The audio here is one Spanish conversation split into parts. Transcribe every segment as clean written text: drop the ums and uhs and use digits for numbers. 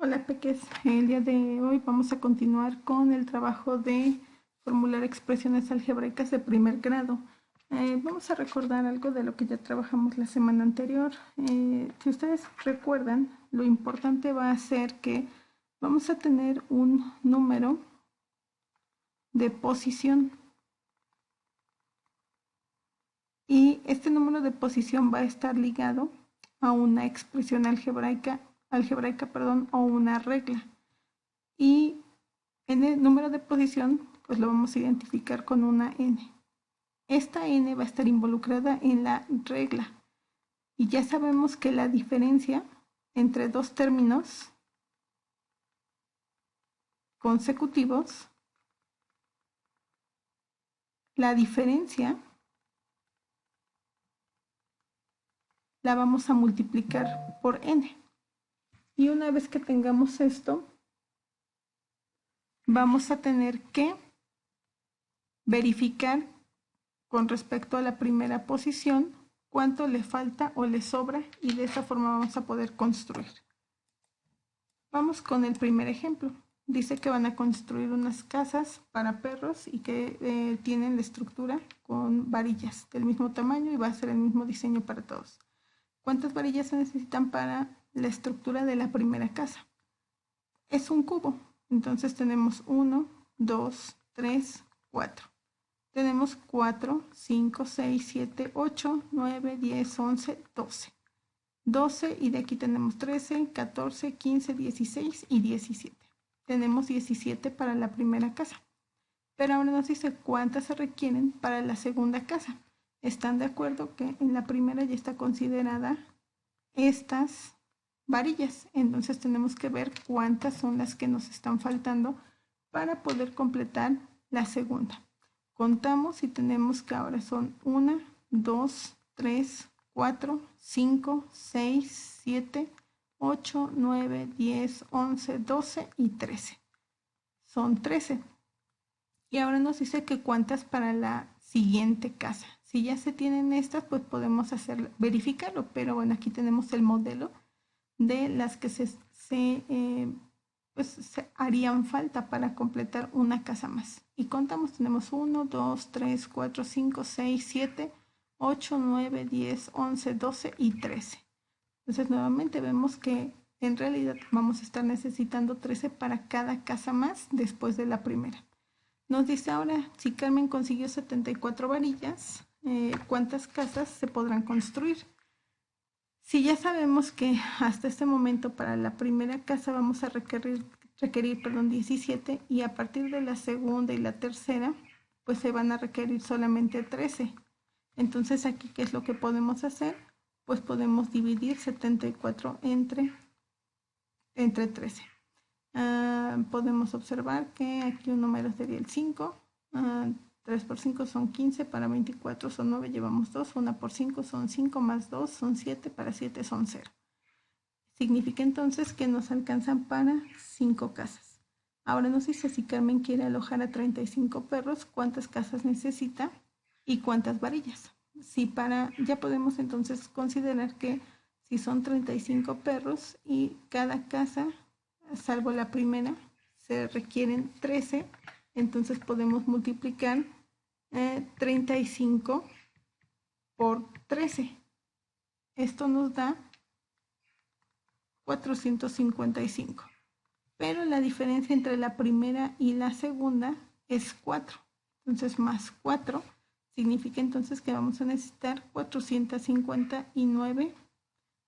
Hola Peques, el día de hoy vamos a continuar con el trabajo de formular expresiones algebraicas de primer grado. Vamos a recordar algo de lo que ya trabajamos la semana anterior. Si ustedes recuerdan, lo importante va a ser que vamos a tener un número de posición y este número de posición va a estar ligado a una expresión algebraica, o una regla. Y en el número de posición, pues lo vamos a identificar con una n. Esta n va a estar involucrada en la regla. Y ya sabemos que la diferencia entre dos términos consecutivos, la diferencia la vamos a multiplicar por n. Y una vez que tengamos esto, vamos a tener que verificar con respecto a la primera posición cuánto le falta o le sobra, y de esa forma vamos a poder construir. Vamos con el primer ejemplo. Dice que van a construir unas casas para perros y que tienen la estructura con varillas del mismo tamaño y va a ser el mismo diseño para todos. ¿Cuántas varillas se necesitan para la estructura de la primera casa? Es un cubo. Entonces tenemos 1, 2, 3, 4. Tenemos 4, 5, 6, 7, 8, 9, 10, 11, 12. 12 y de aquí tenemos 13, 14, 15, 16 y 17. Tenemos 17 para la primera casa. Pero ahora nos dice cuántas se requieren para la segunda casa. ¿Están de acuerdo que en la primera ya está considerada estas varillas? Entonces tenemos que ver cuántas son las que nos están faltando para poder completar la segunda. Contamos y tenemos que ahora son 1, 2, 3, 4, 5, 6, 7, 8, 9, 10, 11, 12 y 13. Son 13. Y ahora nos dice que cuántas para la siguiente casa. Si ya se tienen estas, pues podemos verificarlo. Pero bueno, aquí tenemos el modelo de las que se harían falta para completar una casa más. Y contamos, tenemos 1, 2, 3, 4, 5, 6, 7, 8, 9, 10, 11, 12 y 13. Entonces nuevamente vemos que en realidad vamos a estar necesitando 13 para cada casa más después de la primera. Nos dice ahora, si Carmen consiguió 74 varillas, ¿cuántas casas se podrán construir? Si ya sabemos que hasta este momento para la primera casa vamos a requerir 17, y a partir de la segunda y la tercera pues se van a requerir solamente 13. Entonces aquí, ¿qué es lo que podemos hacer? Pues podemos dividir 74 entre 13. Podemos observar que aquí un número sería el 5. 3 por 5 son 15, para 24 son 9, llevamos 2, 1 por 5 son 5, más 2 son 7, para 7 son 0. Significa entonces que nos alcanzan para 5 casas. Ahora nos dice, si Carmen quiere alojar a 35 perros, ¿cuántas casas necesita y cuántas varillas? Ya podemos entonces considerar que si son 35 perros y cada casa, salvo la primera, se requieren 13, entonces podemos multiplicar 35 por 13. Esto nos da 455. Pero la diferencia entre la primera y la segunda es 4. Entonces más 4 significa entonces que vamos a necesitar 459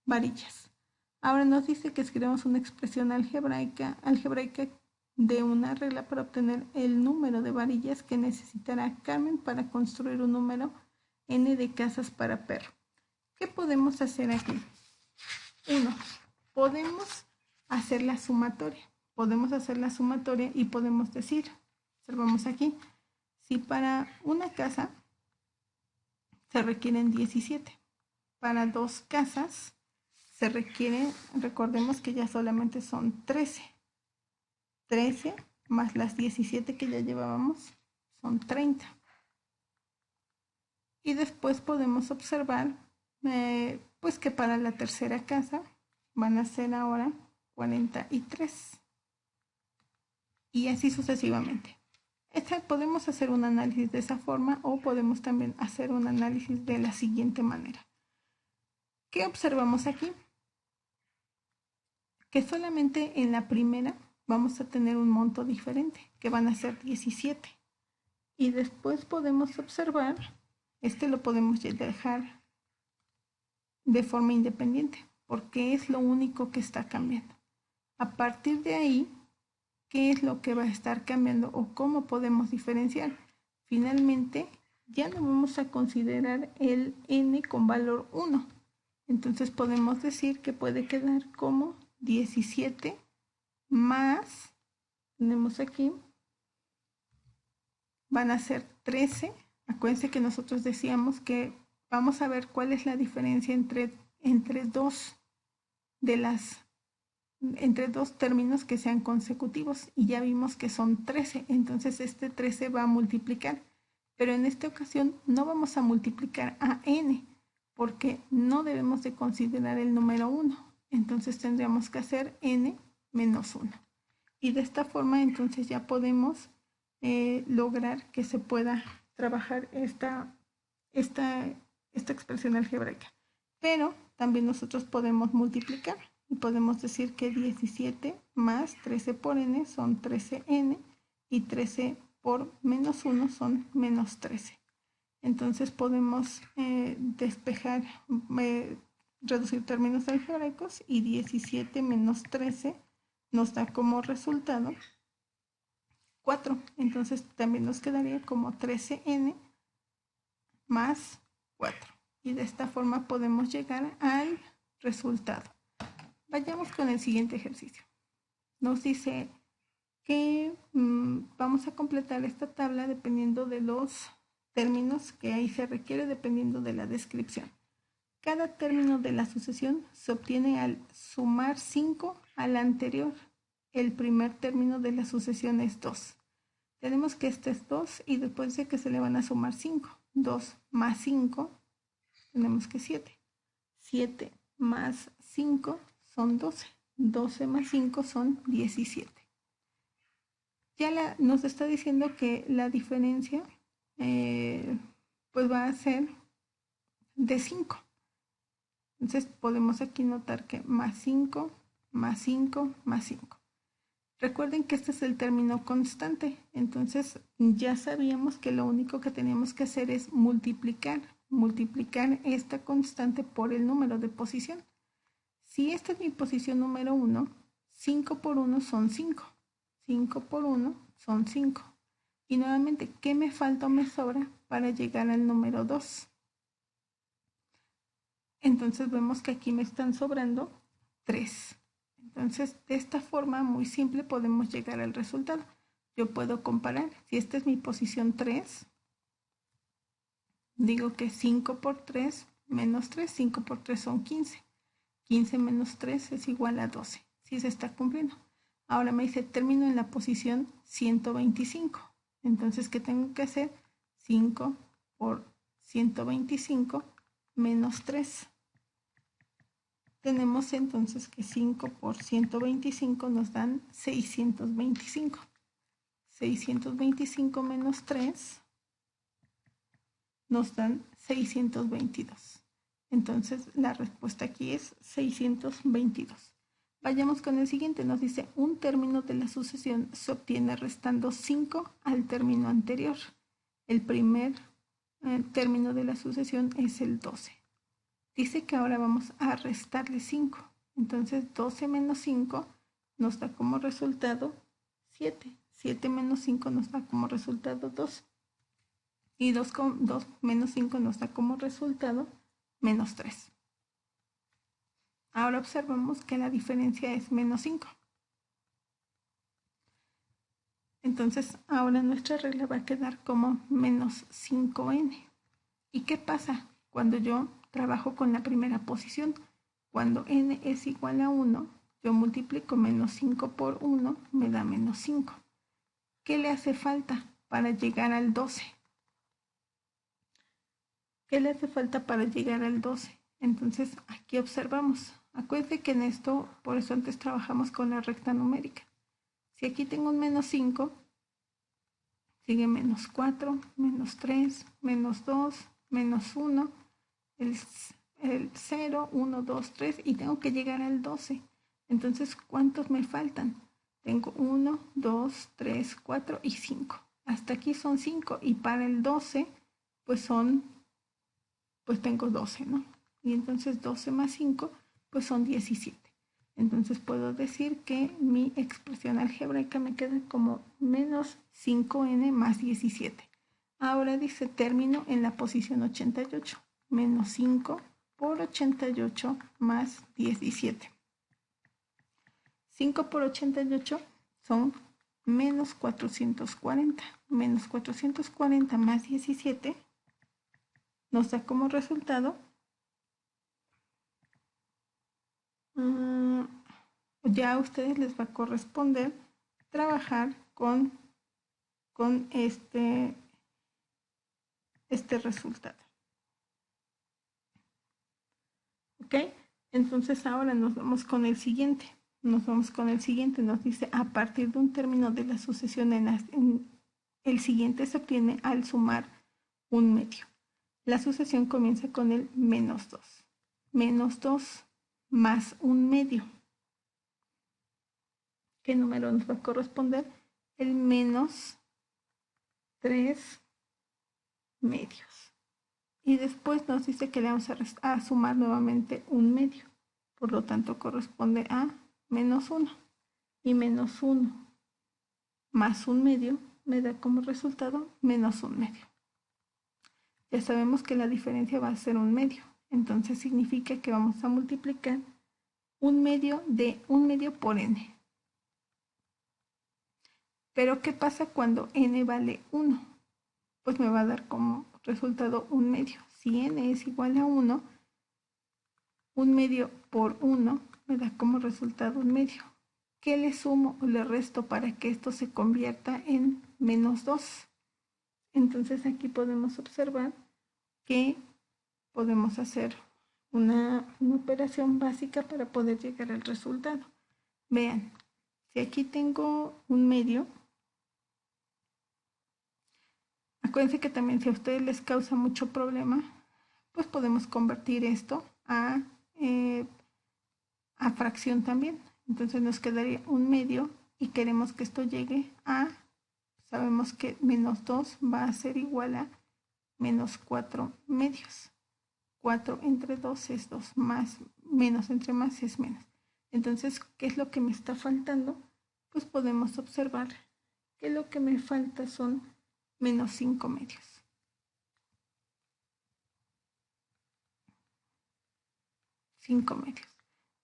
varillas. Ahora nos dice que escribamos una expresión algebraica de una regla para obtener el número de varillas que necesitará Carmen para construir un número n de casas para perro. ¿Qué podemos hacer aquí? 1. Podemos hacer la sumatoria. Y podemos decir, observamos aquí, si para una casa se requieren 17, para dos casas se requiere, recordemos que ya solamente son 13. 13 más las 17 que ya llevábamos son 30. Y después podemos observar pues que para la tercera casa van a ser ahora 43. Y así sucesivamente. Podemos hacer un análisis de esa forma o podemos también hacer un análisis de la siguiente manera. ¿Qué observamos aquí? Que solamente en la primera vamos a tener un monto diferente, que van a ser 17. Y después podemos observar, lo podemos dejar de forma independiente, porque es lo único que está cambiando. A partir de ahí, ¿qué es lo que va a estar cambiando o cómo podemos diferenciar? Finalmente, ya no vamos a considerar el n con valor 1. Entonces podemos decir que puede quedar como 17 más, tenemos aquí, van a ser 13. Acuérdense que nosotros decíamos que vamos a ver cuál es la diferencia entre dos términos que sean consecutivos y ya vimos que son 13, entonces este 13 va a multiplicar, pero en esta ocasión no vamos a multiplicar a n porque no debemos de considerar el número 1, entonces tendríamos que hacer n menos 1 y de esta forma entonces ya podemos lograr que se pueda trabajar esta expresión algebraica, pero también nosotros podemos multiplicar. Y podemos decir que 17 más 13 por n son 13n y 13 por menos 1 son menos 13. Entonces podemos despejar, reducir términos algebraicos y 17 menos 13 nos da como resultado 4. Entonces también nos quedaría como 13n más 4. Y de esta forma podemos llegar al resultado. Vayamos con el siguiente ejercicio. Nos dice que vamos a completar esta tabla dependiendo de los términos que ahí se requiere, dependiendo de la descripción. Cada término de la sucesión se obtiene al sumar 5 al anterior. El primer término de la sucesión es 2. Tenemos que este es 2 y después de que se le van a sumar 5. 2 más 5, tenemos que 7. 7 más 5 son 12. 12 más 5 son 17. Ya nos está diciendo que la diferencia pues va a ser de 5. Entonces podemos aquí notar que más 5, más 5, más 5. Recuerden que este es el término constante. Entonces ya sabíamos que lo único que teníamos que hacer es multiplicar esta constante por el número de posición. Si esta es mi posición número 1, 5 por 1 son 5. 5 por 1 son 5. Y nuevamente, ¿qué me falta o me sobra para llegar al número 2? Entonces vemos que aquí me están sobrando 3. Entonces, de esta forma muy simple podemos llegar al resultado. Yo puedo comparar. Si esta es mi posición 3, digo que 5 por 3 menos 3. 5 por 3 son 15. 15 menos 3 es igual a 12. Sí se está cumpliendo. Ahora me dice término en la posición 125. Entonces, ¿qué tengo que hacer? 5 por 125 menos 3. Tenemos entonces que 5 por 125 nos dan 625. 625 menos 3 nos dan 622. Entonces la respuesta aquí es 622. Vayamos con el siguiente. Nos dice un término de la sucesión se obtiene restando 5 al término anterior. El primer término de la sucesión es el 12. Dice que ahora vamos a restarle 5. Entonces 12 menos 5 nos da como resultado 7. 7 menos 5 nos da como resultado 2. Y 2 menos 5 nos da como resultado menos 3. Ahora observamos que la diferencia es menos 5. Entonces ahora nuestra regla va a quedar como menos 5n. ¿Y qué pasa cuando yo trabajo con la primera posición? Cuando n es igual a 1, yo multiplico menos 5 por 1, me da menos 5. ¿Qué le hace falta para llegar al 12? ¿Qué le hace falta para llegar al 12? Entonces aquí observamos, Acuérdense que en esto, por eso antes trabajamos con la recta numérica. Si aquí tengo un menos 5, sigue menos 4, menos 3, menos 2, menos 1, el 0, 1, 2, 3 y tengo que llegar al 12. Entonces, ¿cuántos me faltan? Tengo 1, 2, 3, 4 y 5. Hasta aquí son 5 y para el 12, pues tengo 12, ¿no? Y entonces 12 más 5, pues son 17. Entonces puedo decir que mi expresión algebraica me queda como menos 5n más 17. Ahora dice término en la posición 88. Menos 5 por 88 más 17. 5 por 88 son menos 440. Menos 440 más 17 nos da como resultado ya a ustedes les va a corresponder trabajar con este resultado. ¿Ok? Entonces ahora nos vamos con el siguiente. Nos dice, a partir de un término de la sucesión el siguiente se obtiene al sumar un medio. La sucesión comienza con el menos 2. Menos 2 más un medio. ¿Qué número nos va a corresponder? El menos 3 medios. Y después nos dice que le vamos a sumar nuevamente un medio. Por lo tanto, corresponde a menos 1. Y menos 1 más un medio me da como resultado menos un medio. Ya sabemos que la diferencia va a ser un medio. Entonces significa que vamos a multiplicar un medio de un medio por n. Pero ¿qué pasa cuando n vale 1? Pues me va a dar como resultado un medio. Si n es igual a 1, un medio por 1 me da como resultado un medio. ¿Qué le sumo o le resto para que esto se convierta en menos 2? Entonces aquí podemos observar que podemos hacer una operación básica para poder llegar al resultado. Vean, si aquí tengo un medio, acuérdense que también si a ustedes les causa mucho problema, pues podemos convertir esto a fracción también. Entonces nos quedaría un medio y queremos que esto llegue a, sabemos que menos 2 va a ser igual a menos 4 medios. 4 entre 2 es 2, más, menos entre más es menos. Entonces, ¿qué es lo que me está faltando? Pues podemos observar que lo que me falta son menos 5 medios.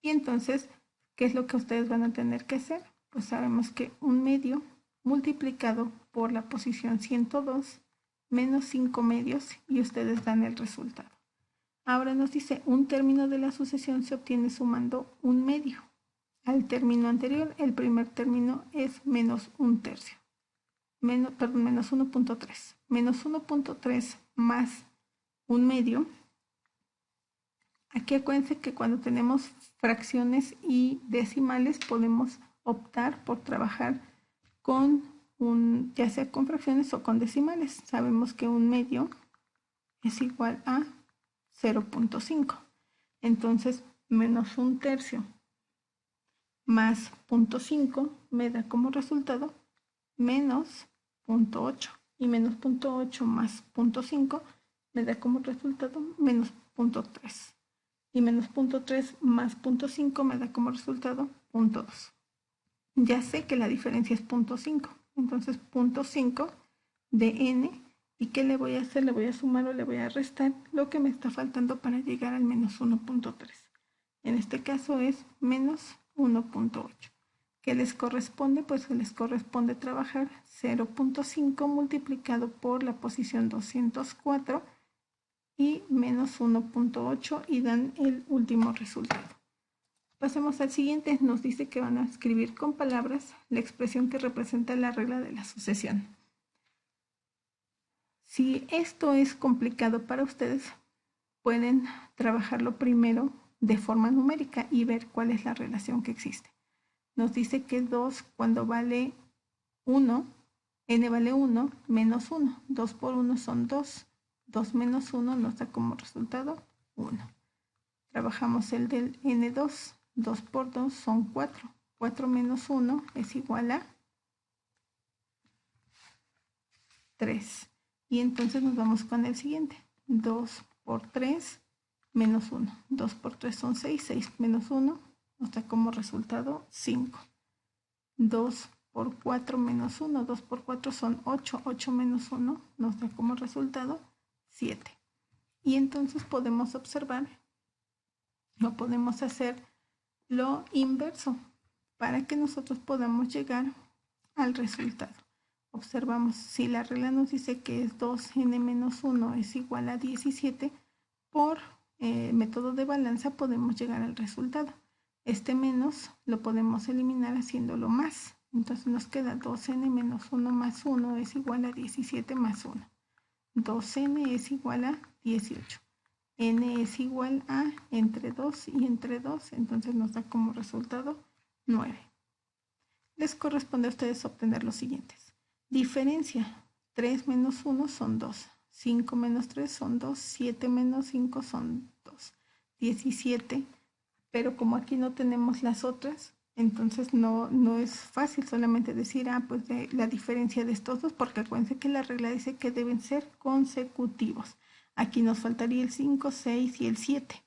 Y entonces, ¿qué es lo que ustedes van a tener que hacer? Pues sabemos que un medio multiplicado por la posición 102 menos 5 medios y ustedes dan el resultado. Ahora nos dice, un término de la sucesión se obtiene sumando un medio. Al término anterior, el primer término es menos un tercio. Menos 1.3. Menos 1.3 más un medio. Aquí acuérdense que cuando tenemos fracciones y decimales podemos optar por trabajar con ya sea con fracciones o con decimales. Sabemos que un medio es igual a 0.5. Entonces, menos un tercio más 0.5 me da como resultado menos 0.8. Y menos 0.8 más 0.5 me da como resultado menos 0.3. Y menos 0.3 más 0.5 me da como resultado 0.2. Ya sé que la diferencia es 0.5. Entonces, 0.5 de n. ¿Y qué le voy a hacer? Le voy a sumar o le voy a restar lo que me está faltando para llegar al menos 1.3. En este caso es menos 1.8. ¿Qué les corresponde? Pues les corresponde trabajar 0.5 multiplicado por la posición 204 y menos 1.8 y dan el último resultado. Pasemos al siguiente. Nos dice que van a escribir con palabras la expresión que representa la regla de la sucesión. Si esto es complicado para ustedes, pueden trabajarlo primero de forma numérica y ver cuál es la relación que existe. Nos dice que 2 cuando vale 1, n vale 1, menos 1. 2 por 1 son 2. 2 menos 1 nos da como resultado 1. Trabajamos el del n2. 2 por 2 son 4. 4 menos 1 es igual a 3. Y entonces nos vamos con el siguiente. 2 por 3 menos 1. 2 por 3 son 6. 6 menos 1 nos da como resultado 5. 2 por 4 menos 1. 2 por 4 son 8. 8 menos 1 nos da como resultado 7. Y entonces podemos observar, o podemos hacer lo inverso para que nosotros podamos llegar al resultado. Observamos, si la regla nos dice que es 2n menos 1 es igual a 17, por método de balanza podemos llegar al resultado. Este menos lo podemos eliminar haciéndolo más. Entonces nos queda 2n menos 1 más 1 es igual a 17 más 1. 2n es igual a 18. N es igual a entre 2 y entre 2, entonces nos da como resultado 9. Les corresponde a ustedes obtener los siguientes. Diferencia, 3 menos 1 son 2, 5 menos 3 son 2, 7 menos 5 son 2, 17, pero como aquí no tenemos las otras, entonces no es fácil solamente decir, pues la diferencia de estos dos, porque acuérdense que la regla dice que deben ser consecutivos. Aquí nos faltaría el 5, 6 y el 7.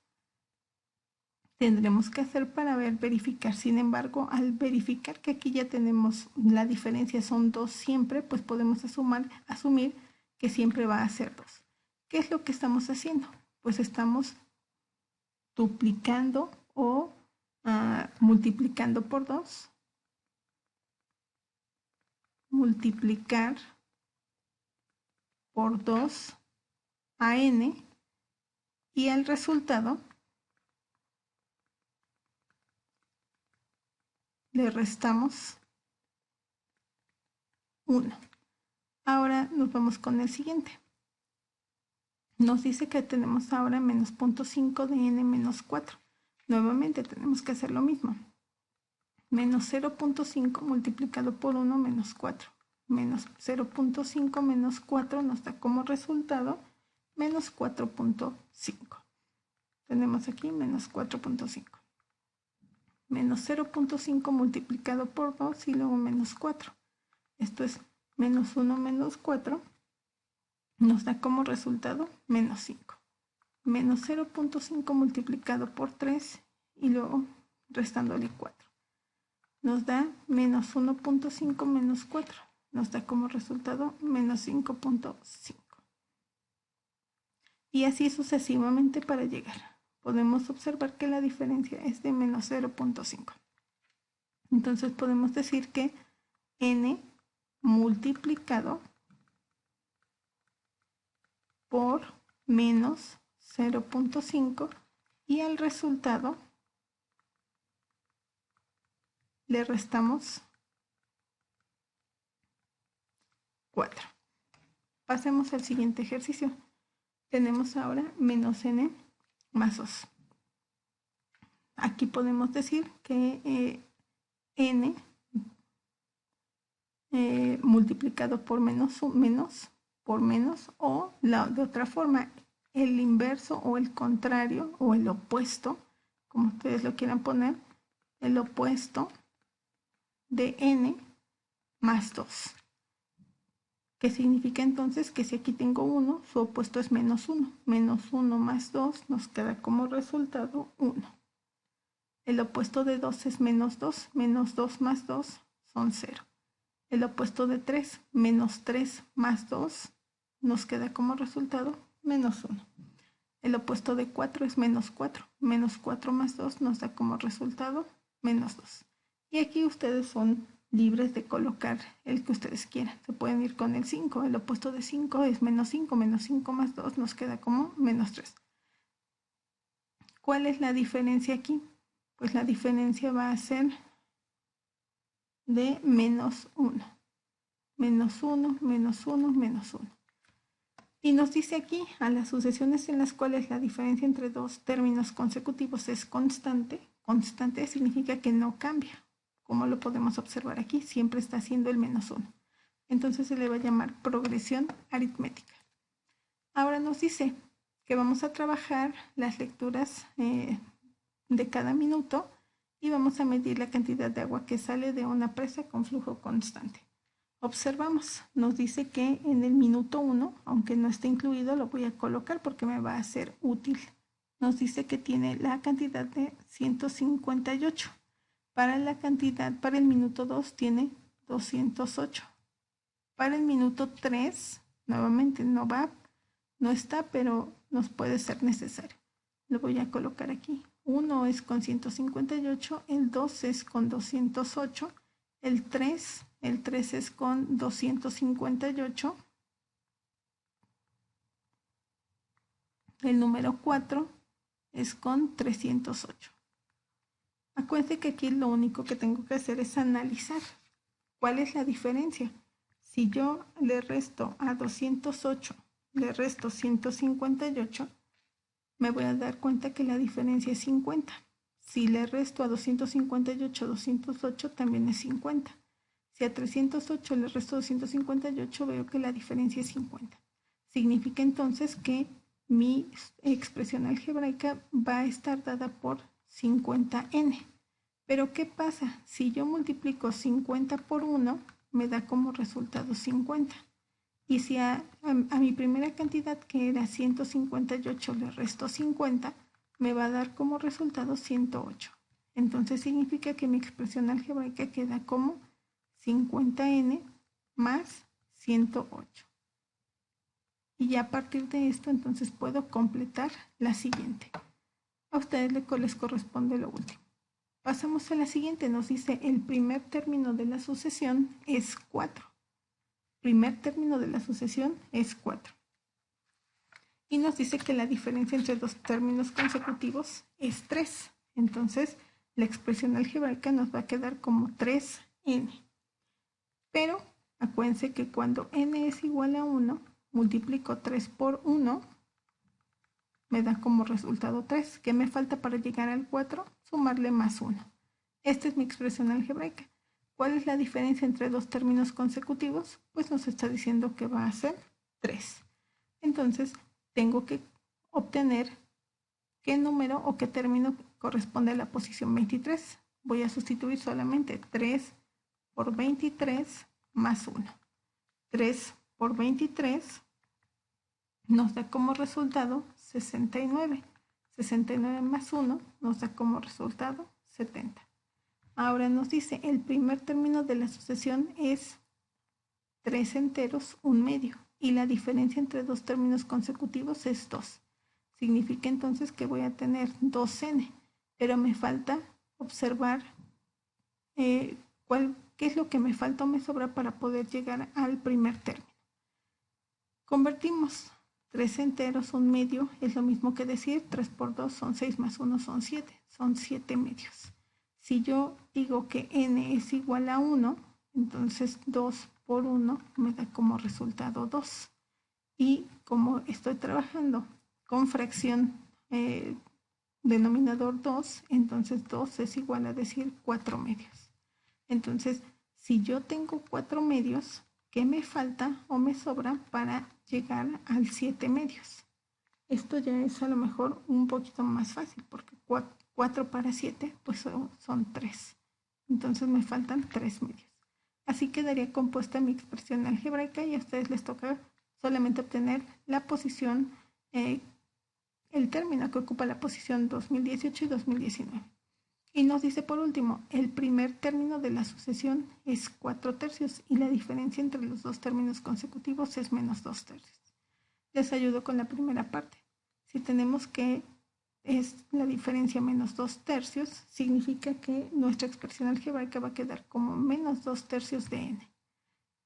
Tendremos que hacer para verificar. Sin embargo, al verificar que aquí ya tenemos la diferencia son 2 siempre, pues podemos asumir que siempre va a ser 2. ¿Qué es lo que estamos haciendo? Pues estamos duplicando o multiplicando por 2. Multiplicar por 2 a n y al resultado le restamos 1. Ahora nos vamos con el siguiente. Nos dice que tenemos ahora menos 0.5 de n menos 4. Nuevamente tenemos que hacer lo mismo. Menos 0.5 multiplicado por 1 menos 4. Menos 0.5 menos 4 nos da como resultado menos 4.5. Tenemos aquí menos 4.5. Menos 0.5 multiplicado por 2 y luego menos 4. Esto es menos 1 menos 4. Nos da como resultado menos 5. Menos 0.5 multiplicado por 3 y luego restándole 4. Nos da menos 1.5 menos 4. Nos da como resultado menos 5.5. Y así sucesivamente para llegar. Podemos observar que la diferencia es de menos 0.5. Entonces podemos decir que n multiplicado por menos 0.5 y al resultado le restamos 4. Pasemos al siguiente ejercicio. Tenemos ahora menos n más 2. Aquí podemos decir que n multiplicado por menos por menos, o de otra forma, el inverso o el contrario o el opuesto, como ustedes lo quieran poner, el opuesto de n más 2. ¿Qué significa entonces? Que si aquí tengo 1, su opuesto es menos 1. Menos 1 más 2 nos queda como resultado 1. El opuesto de 2 es menos 2. Menos 2 más 2 son 0. El opuesto de 3, menos 3 más 2, nos queda como resultado menos 1. El opuesto de 4 es menos 4. Menos 4 más 2 nos da como resultado menos 2. Y aquí ustedes son libres de colocar el que ustedes quieran. Se pueden ir con el 5. El opuesto de 5 es menos 5. Menos 5 más 2 nos queda como menos 3. ¿Cuál es la diferencia aquí? Pues la diferencia va a ser de menos 1. Menos 1, menos 1, menos 1. Y nos dice aquí, a las sucesiones en las cuales la diferencia entre dos términos consecutivos es constante, constante significa que no cambia. Como lo podemos observar aquí, siempre está haciendo el -1. Entonces se le va a llamar progresión aritmética. Ahora nos dice que vamos a trabajar las lecturas de cada minuto y vamos a medir la cantidad de agua que sale de una presa con flujo constante. Observamos, nos dice que en el minuto 1, aunque no esté incluido, lo voy a colocar porque me va a ser útil. Nos dice que tiene la cantidad de 158. Para el minuto 2 tiene 208. Para el minuto 3, nuevamente no está, pero nos puede ser necesario. Lo voy a colocar aquí. 1 es con 158, el 2 es con 208, el 3 es con 258, el número 4 es con 308. Acuérdense que aquí lo único que tengo que hacer es analizar cuál es la diferencia. Si yo le resto a 208, le resto 158, me voy a dar cuenta que la diferencia es 50. Si le resto a 258, 208 también es 50. Si a 308 le resto 258, veo que la diferencia es 50. Significa entonces que mi expresión algebraica va a estar dada por 50n. Pero ¿qué pasa? Si yo multiplico 50 por 1, me da como resultado 50. Y si a mi primera cantidad, que era 158, le resto 50, me va a dar como resultado 108. Entonces significa que mi expresión algebraica queda como 50n más 108. Y ya a partir de esto, entonces puedo completar la siguiente. A ustedes les corresponde lo último. Pasamos a la siguiente. Nos dice el primer término de la sucesión es 4. Primer término de la sucesión es 4. Y nos dice que la diferencia entre dos términos consecutivos es 3. Entonces, la expresión algebraica nos va a quedar como 3n. Pero acuérdense que cuando n es igual a 1, multiplico 3 por 1, me da como resultado 3. ¿Qué me falta para llegar al 4? Sumarle más 1. Esta es mi expresión algebraica. ¿Cuál es la diferencia entre dos términos consecutivos? Pues nos está diciendo que va a ser 3. Entonces, tengo que obtener qué número o qué término corresponde a la posición 23. Voy a sustituir solamente 3 por 23 más 1. 3 por 23 nos da como resultado 69. 69 más 1 nos da como resultado 70. Ahora nos dice, el primer término de la sucesión es 3 enteros, 1 medio. Y la diferencia entre dos términos consecutivos es 2. Significa entonces que voy a tener 2n. Pero me falta observar qué es lo que me falta o me sobra para poder llegar al primer término. Convertimos 3 enteros, 1 medio, es lo mismo que decir 3 por 2 son 6 más 1 son 7. Son 7 medios. Si yo digo que n es igual a 1, entonces 2 por 1 me da como resultado 2. Y como estoy trabajando con fracción denominador 2, entonces 2 es igual a decir 4 medios. Entonces, si yo tengo 4 medios, ¿qué me falta o me sobra para llegar al 7 medios? Esto ya es a lo mejor un poquito más fácil, porque 4 para 7 pues son 3. Entonces me faltan 3 medios. Así quedaría compuesta mi expresión algebraica y a ustedes les toca solamente obtener la posición, el término que ocupa la posición 2018 y 2019. Y nos dice por último, el primer término de la sucesión es 4 tercios y la diferencia entre los dos términos consecutivos es menos 2 tercios. Les ayudo con la primera parte. Si tenemos que es la diferencia menos 2 tercios, significa que nuestra expresión algebraica va a quedar como menos 2 tercios de n.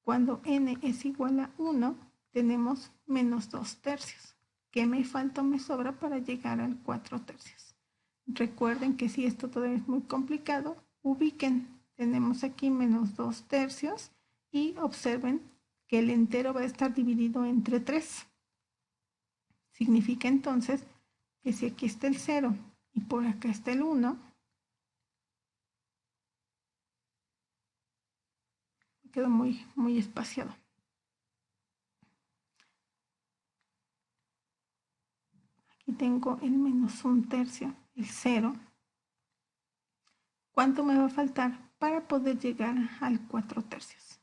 Cuando n es igual a 1, tenemos menos 2 tercios. ¿Qué me falta o me sobra para llegar al 4 tercios? Recuerden que si esto todavía es muy complicado, ubiquen. Tenemos aquí menos 2 tercios y observen que el entero va a estar dividido entre 3. Significa entonces que si aquí está el 0 y por acá está el 1, quedó muy espaciado. Aquí tengo el menos 1/3, el 0. ¿Cuánto me va a faltar para poder llegar al 4/3?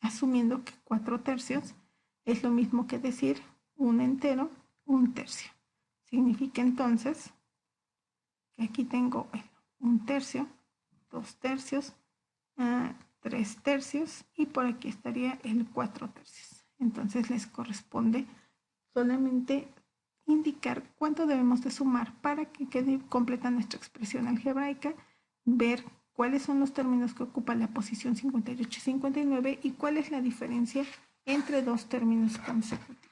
Asumiendo que 4/3 es lo mismo que decir 1 entero, 1/3. Significa entonces que aquí tengo 1/3, 2/3, 3/3 y por aquí estaría el 4/3. Entonces les corresponde solamente indicar cuánto debemos de sumar para que quede completa nuestra expresión algebraica, ver cuáles son los términos que ocupa la posición 58 y 59 y cuál es la diferencia entre dos términos consecutivos.